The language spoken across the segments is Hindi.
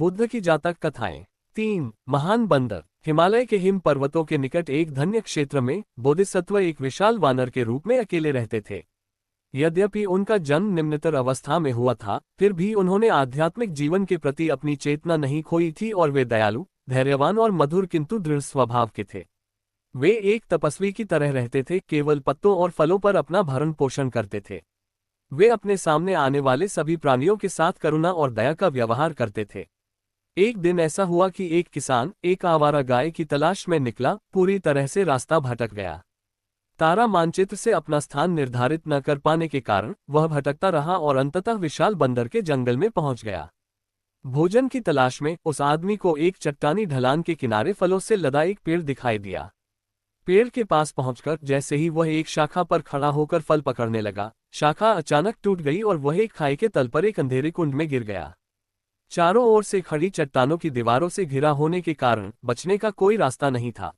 बुद्ध की जातक कथाएं। 3 महान बंदर। हिमालय के हिम पर्वतों के निकट एक धन्य क्षेत्र में बोधिसत्व एक विशाल वानर के रूप में अकेले रहते थे। यद्यपि उनका जन्म निम्नतर अवस्था में हुआ था, फिर भी उन्होंने आध्यात्मिक जीवन के प्रति अपनी चेतना नहीं खोई थी और वे दयालु, धैर्यवान और मधुर किंतु दृढ़ स्वभाव के थे। वे एक तपस्वी की तरह रहते थे, केवल पत्तों और फलों पर अपना भरण पोषण करते थे। वे अपने सामने आने वाले सभी प्राणियों के साथ करुणा और दया का व्यवहार करते थे। एक दिन ऐसा हुआ कि एक किसान एक आवारा गाय की तलाश में निकला, पूरी तरह से रास्ता भटक गया। तारा मानचित्र से अपना स्थान निर्धारित न कर पाने के कारण वह भटकता रहा और अंततः विशाल बंदर के जंगल में पहुंच गया। भोजन की तलाश में उस आदमी को एक चट्टानी ढलान के किनारे फलों से लदा एक पेड़ दिखाई दिया। पेड़ के पास पहुंचकर जैसे ही वह एक शाखा पर खड़ा होकर फल पकड़ने लगा, शाखा अचानक टूट गई और वह एक खाई के तल पर एक अंधेरे कुंड में गिर गया। चारों ओर से खड़ी चट्टानों की दीवारों से घिरा होने के कारण बचने का कोई रास्ता नहीं था।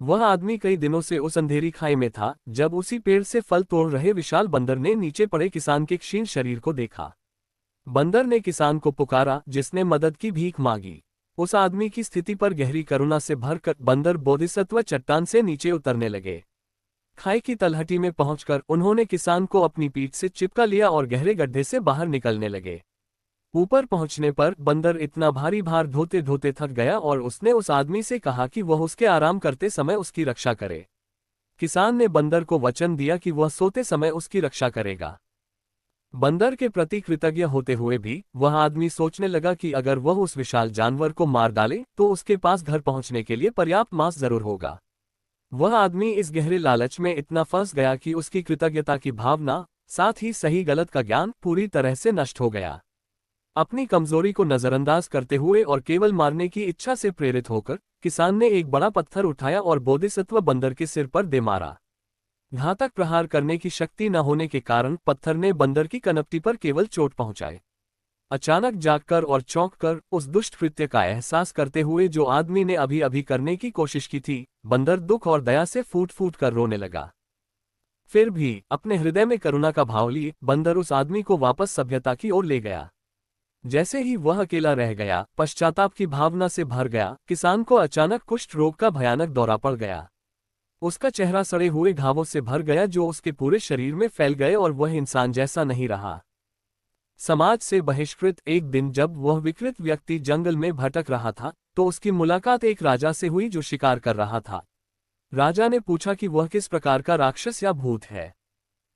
वह आदमी कई दिनों से उस अंधेरी खाई में था, जब उसी पेड़ से फल तोड़ रहे विशाल बंदर ने नीचे पड़े किसान के क्षीण शरीर को देखा। बंदर ने किसान को पुकारा, जिसने मदद की भीख मांगी। उस आदमी की स्थिति पर गहरी करुणा से भरकर बंदर बोधिसत्व चट्टान से नीचे उतरने लगे। खाई की तलहटी में पहुंचकर उन्होंने किसान को अपनी पीठ से चिपका लिया और गहरे गड्ढे से बाहर निकलने लगे। ऊपर पहुंचने पर बंदर इतना भारी भार ढोते ढोते थक गया और उसने उस आदमी से कहा कि वह उसके आराम करते समय उसकी रक्षा करे। किसान ने बंदर को वचन दिया कि वह सोते समय उसकी रक्षा करेगा। बंदर के प्रति कृतज्ञ होते हुए भी वह आदमी सोचने लगा कि अगर वह उस विशाल जानवर को मार डाले तो उसके पास घर पहुंचने के लिए पर्याप्त मांस जरूर होगा। वह आदमी इस गहरे लालच में इतना फंस गया कि उसकी कृतज्ञता की भावना, साथ ही सही गलत का ज्ञान पूरी तरह से नष्ट हो गया। अपनी कमजोरी को नजरअंदाज करते हुए और केवल मारने की इच्छा से प्रेरित होकर किसान ने एक बड़ा पत्थर उठाया और बोधिसत्व बंदर के सिर पर दे मारा। घातक प्रहार करने की शक्ति न होने के कारण पत्थर ने बंदर की कनपटी पर केवल चोट पहुंचाई। अचानक जागकर और चौंककर उस दुष्ट कृत्य का एहसास करते हुए जो आदमी ने अभी अभी करने की कोशिश की थी, बंदर दुख और दया से फूट फूट कर रोने लगा। फिर भी अपने हृदय में करुणा का भाव लिए बंदर उस आदमी को वापस सभ्यता की ओर ले गया। जैसे ही वह अकेला रह गया, पश्चाताप की भावना से भर गया, किसान को अचानक कुष्ठ रोग का भयानक दौरा पड़ गया। उसका चेहरा सड़े हुए घावों से भर गया जो उसके पूरे शरीर में फैल गए और वह इंसान जैसा नहीं रहा। समाज से बहिष्कृत एक दिन जब वह विकृत व्यक्ति जंगल में भटक रहा था, तो उसकी मुलाकात एक राजा से हुई जो शिकार कर रहा था। राजा ने पूछा कि वह किस प्रकार का राक्षस या भूत है।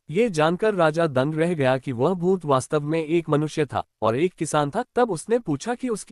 ये जानकर राजा दंग रह गया कि वह भूत वास्तव में एक मनुष्य था और एक किसान था। तब उसने पूछा कि उसकी